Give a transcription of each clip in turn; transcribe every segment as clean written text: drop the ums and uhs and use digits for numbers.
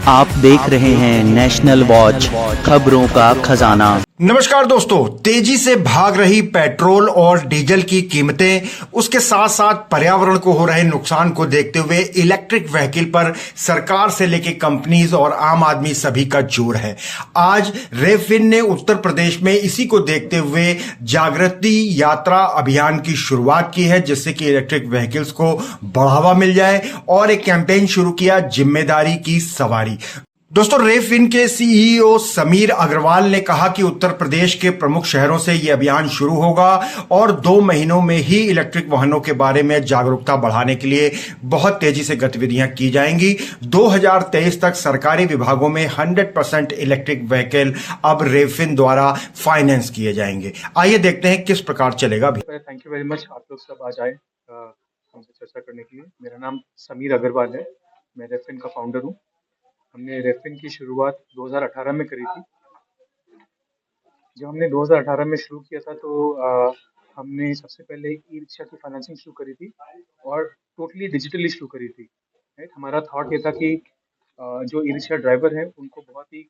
आप देख रहे हैं नेशनल वॉच, खबरों का खजाना। नमस्कार दोस्तों, तेजी से भाग रही पेट्रोल और डीजल की कीमतें, उसके साथ साथ पर्यावरण को हो रहे नुकसान को देखते हुए इलेक्ट्रिक व्हीकल पर सरकार से लेकर कंपनीज और आम आदमी सभी का जोर है। आज रेफिन ने उत्तर प्रदेश में इसी को देखते हुए जागृति यात्रा अभियान की शुरुआत की है, जिससे कि इलेक्ट्रिक व्हीकल्स को बढ़ावा मिल जाए, और एक कैंपेन शुरू किया, जिम्मेदारी की सवारी। दोस्तों, रेफिन के सीईओ समीर अग्रवाल ने कहा कि उत्तर प्रदेश के प्रमुख शहरों से यह अभियान शुरू होगा और 2 महीनों में ही इलेक्ट्रिक वाहनों के बारे में जागरूकता बढ़ाने के लिए बहुत तेजी से गतिविधियां की जाएंगी। 2023 तक सरकारी विभागों में 100% इलेक्ट्रिक व्हीकल अब रेफिन द्वारा फाइनेंस किए जाएंगे। आइए देखते हैं किस प्रकार चलेगा। थैंक यू वेरी मच, आप लोग सब आज आए हमसे चर्चा करने के लिए। मेरा नाम समीर अग्रवाल है, मैं रेफिन का फाउंडर हूँ। हमने रेफिन की शुरुआत 2018 में करी थी। जब हमने 2018 में शुरू किया था तो हमने सबसे पहले ई रिक्शा की फाइनेंसिंग शुरू करी थी और टोटली डिजिटली शुरू करी थी। राइट, हमारा थॉट ये था कि जो ई रिक्शा ड्राइवर हैं उनको बहुत ही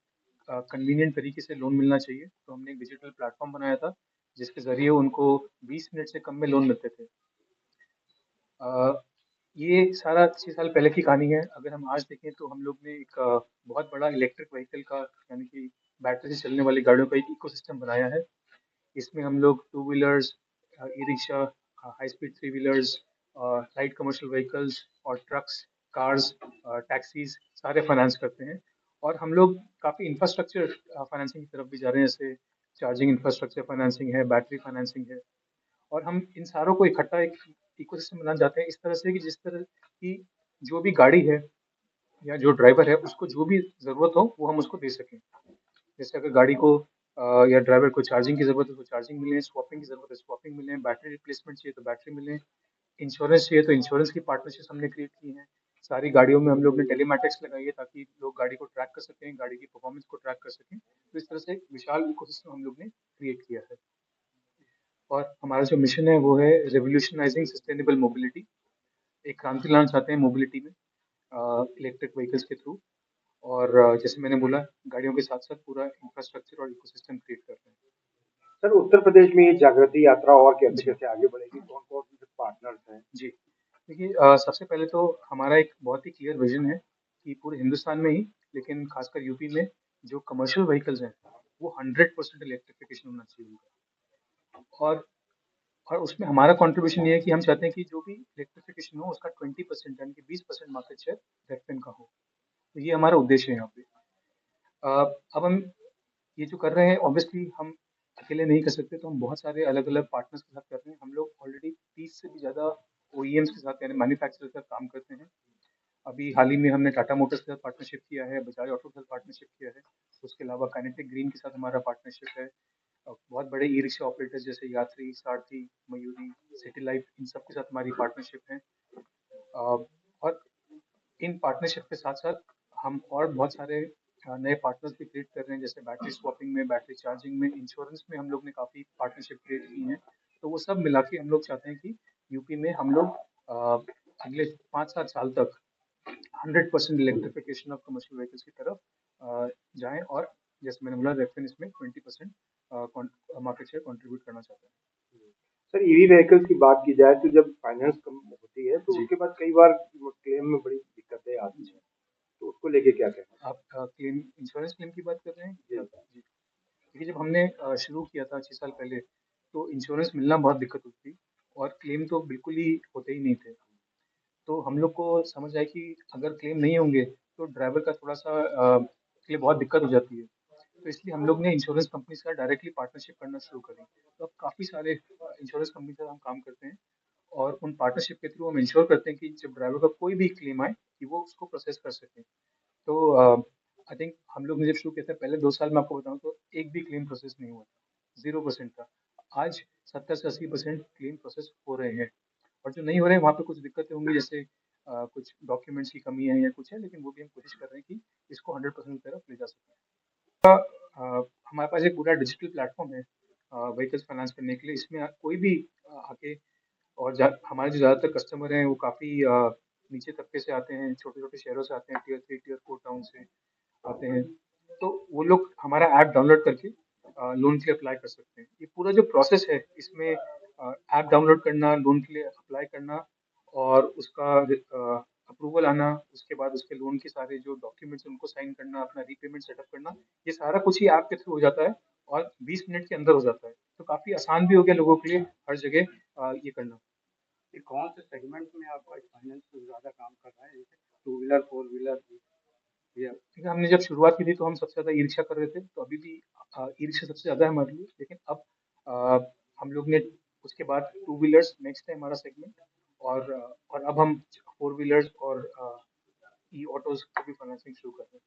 कन्वीनियंट तरीके से लोन मिलना चाहिए। तो हमने एक डिजिटल प्लेटफॉर्म बनाया था जिसके ज़रिए उनको 20 मिनट से कम में लोन मिलते थे। ये सारा 6 साल पहले की कहानी है। अगर हम आज देखें तो हम लोग ने एक बहुत बड़ा इलेक्ट्रिक व्हीकल का, यानी कि बैटरी से चलने वाली गाड़ियों का एक इकोसिस्टम बनाया है। इसमें हम लोग two wheelers, e rickshaw, high speed three wheelers, light commercial vehicles और ट्रक्स, कार्स, टैक्सीज सारे फाइनेंस करते हैं। और हम लोग काफ़ी इंफ्रास्ट्रक्चर फाइनेंसिंग की तरफ भी जा रहे हैं, जैसे चार्जिंग इंफ्रास्ट्रक्चर फाइनेंसिंग है, बैटरी फाइनेंसिंग है। और हम इन सारों को इकट्ठा एक इकोसिस्टम बनाना चाहते हैं, इस तरह से कि जिस तरह की जो भी गाड़ी है या जो ड्राइवर है उसको जो भी ज़रूरत हो वो हम उसको दे सकें। जैसे अगर गाड़ी को या ड्राइवर को चार्जिंग की ज़रूरत है तो चार्जिंग मिले, स्वैपिंग की ज़रूरत है स्वैपिंग मिले, बैटरी रिप्लेसमेंट चाहिए तो बैटरी मिले, इंश्योरेंस चाहिए तो इंश्योरेंस की पार्टनरशिप हमने क्रिएट की है। सारी गाड़ियों में हम लोग ने टेलीमैटिक्स लगाई है ताकि लोग गाड़ी को ट्रैक कर सकें, गाड़ी की परफॉर्मेंस को ट्रैक कर सकें। तो इस तरह से एक विशाल इकोसिस्टम हम लोग ने क्रिएट किया है। और हमारा जो मिशन है वो है रेवोल्यूशनाइजिंग सस्टेनेबल मोबिलिटी। एक क्रांति लाना चाहते हैं मोबिलिटी में इलेक्ट्रिक व्हीकल्स के थ्रू। और जैसे मैंने बोला, गाड़ियों के साथ साथ पूरा इंफ्रास्ट्रक्चर और इकोसिस्टम क्रिएट कर रहे हैं। सर, उत्तर प्रदेश में ये जागृति यात्रा और कैसे जी। कैसे आगे बढ़ेगी? कौन कौन से पार्टनर्स हैं? जी, देखिए, सबसे पहले तो हमारा एक बहुत ही क्लियर विजन है कि पूरे हिंदुस्तान में ही, लेकिन खासकर यूपी में जो कमर्शियल व्हीकल्स हैं वो 100% इलेक्ट्रिफिकेशन होना चाहिए उनका। और उसमें हमारा कंट्रीब्यूशन ये है कि हम चाहते हैं कि जो भी इलेक्ट्रिफिकेशन हो उसका 20% यानी कि 20% मार्केट शेयर रेफिन का हो। तो ये हमारा उद्देश्य है यहाँ पे। अब हम ये जो कर रहे हैं, ऑब्वियसली हम अकेले नहीं कर सकते, तो हम बहुत सारे अलग अलग पार्टनर्स के साथ कर रहे हैं। हम लोग ऑलरेडी 30 से भी ज़्यादा ओईएम्स के साथ, यानी मैन्युफैक्चरर के साथ काम करते हैं। अभी हाल ही में हमने टाटा मोटर्स के साथ पार्टनरशिप किया है, बजाज ऑटो के साथ पार्टनरशिप किया है। उसके अलावा काइनेटिक ग्रीन के साथ हमारा पार्टनरशिप है। बहुत बड़े ई रिक्शा ऑपरेटर्स जैसे यात्री, सारथी, मयूरी, सिटी लाइफ, इन सब के साथ हमारी पार्टनरशिप है। और इन पार्टनरशिप के साथ साथ हम और बहुत सारे नए पार्टनर्स भी क्रिएट कर रहे हैं, जैसे बैटरी स्वैपिंग में, बैटरी चार्जिंग में, इंश्योरेंस में हम लोग ने काफ़ी पार्टनरशिप क्रिएट की हैं। तो वो सब मिला के हम लोग चाहते हैं कि यूपी में हम लोग अगले 5-7 साल तक 100% इलेक्ट्रिफिकेशन ऑफ कमर्शियल व्हीकल्स की तरफ जाएं। और जैसे मैंने बोला, रेफिन इसमें 20% मार्केट शेयर कंट्रीब्यूट करना चाहता है। सर, ईवी व्हीकल्स की बात की जाए तो जब फाइनेंस कम होती है तो जी। उसके बाद कई बार क्लेम में बड़ी दिक्कतें आती हैं, तो उसको लेके क्या कहना है? आप क्लेम, इंश्योरेंस क्लेम की बात कर रहे हैं? जी। जी। देखिए, जब हमने शुरू किया था 6 साल पहले, तो इंश्योरेंस मिलना बहुत दिक्कत होती थी और क्लेम तो बिल्कुल ही होते ही नहीं थे। तो हम लोग को समझ आया कि अगर क्लेम नहीं होंगे तो ड्राइवर का थोड़ा-सा के लिए बहुत दिक्कत हो जाती है। तो इसलिए हम लोग ने इंश्योरेंस कंपनी से डायरेक्टली पार्टनरशिप करना शुरू करी। तो अब काफ़ी सारे इंश्योरेंस कंपनी के साथ हम काम करते हैं और उन पार्टनरशिप के थ्रू हम इंश्योर करते हैं कि जब ड्राइवर का कोई भी क्लेम आए कि वो उसको प्रोसेस कर सकें। तो आई थिंक हम लोग ने जब शुरू किया था पहले 2 साल में, आपको बताऊँ तो एक भी क्लेम प्रोसेस नहीं हुआ था, 0% था। आज 70 से 80% क्लेम प्रोसेस हो रहे हैं। और जो नहीं हो रहे हैं वहाँ पे कुछ दिक्कतें होंगी, जैसे कुछ डॉक्यूमेंट्स की कमी है या कुछ है, लेकिन वो भी हम कोशिश कर रहे हैं कि इसको 100% की तरफ ले जा सकें। हमारे पास एक पूरा डिजिटल प्लेटफॉर्म है व्हीकल्स फाइनेंस करने के लिए। इसमें कोई भी आके, और हमारे जो ज़्यादातर कस्टमर हैं वो काफ़ी नीचे तबके से आते हैं, छोटे-छोटे शहरों से आते हैं, टियर 3, टियर 4 टाउन से आते हैं। तो वो लोग हमारा ऐप डाउनलोड करके लोन के लिए अप्लाई कर सकते हैं। ये पूरा जो प्रोसेस है इसमें ऐप डाउनलोड करना, लोन के लिए अप्लाई करना और उसका अप्रूवल आना, उसके बाद उसके लोन के सारे जो डॉक्यूमेंट्स हैं उनको साइन करना, अपना रीपेमेंट सेटअप करना, ये सारा कुछ ही ऐप के थ्रू हो जाता है और 20 मिनट के अंदर हो जाता है। तो काफ़ी आसान भी हो गया लोगों के लिए हर जगह ये करना। कि कौन से सेगमेंट में आपका फाइनेंस ज़्यादा काम कर रहा है, जैसे टू व्हीलर, फोर व्हीलर या क्योंकि हमने जब शुरुआत की थी तो हम सबसे ज़्यादा ई-रिक्शा कर रहे थे, तो अभी भी ई-रिक्शा सबसे ज़्यादा है हमारे लिए। लेकिन अब हम लोग ने उसके बाद टू व्हीलर्स नेक्स्ट है हमारा सेगमेंट और अब हम फोर व्हीलर्स और ई ऑटोज़ को भी फाइनेंसिंग शुरू कर रहे हैं।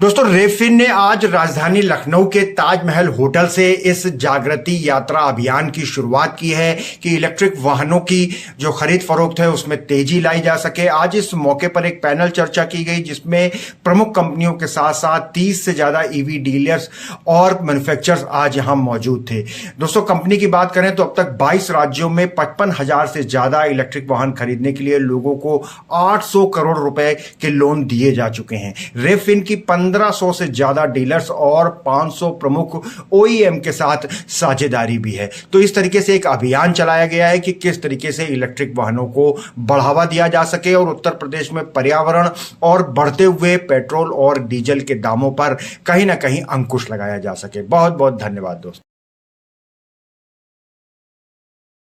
दोस्तों, रेफिन ने आज राजधानी लखनऊ के ताजमहल होटल से इस जागृति यात्रा अभियान की शुरुआत की है कि इलेक्ट्रिक वाहनों की जो खरीद फरोख्त है उसमें तेजी लाई जा सके। आज इस मौके पर एक पैनल चर्चा की गई जिसमें प्रमुख कंपनियों के साथ साथ 30 से ज्यादा ईवी डीलर्स और मैन्युफैक्चरर्स आज यहां मौजूद थे। दोस्तों, कंपनी की बात करें तो अब तक 22 राज्यों में 55,000 से ज्यादा इलेक्ट्रिक वाहन खरीदने के लिए लोगों को 800 करोड़ रुपए के लोन दिए जा चुके हैं। रेफिन की 1500 से ज्यादा डीलर्स और 500 प्रमुख ओईएम के साथ साझेदारी भी है। तो इस तरीके से एक अभियान चलाया गया है कि किस तरीके से इलेक्ट्रिक वाहनों को बढ़ावा दिया जा सके और उत्तर प्रदेश में पर्यावरण और बढ़ते हुए पेट्रोल और डीजल के दामों पर कहीं ना कहीं अंकुश लगाया जा सके। बहुत बहुत धन्यवाद दोस्तों।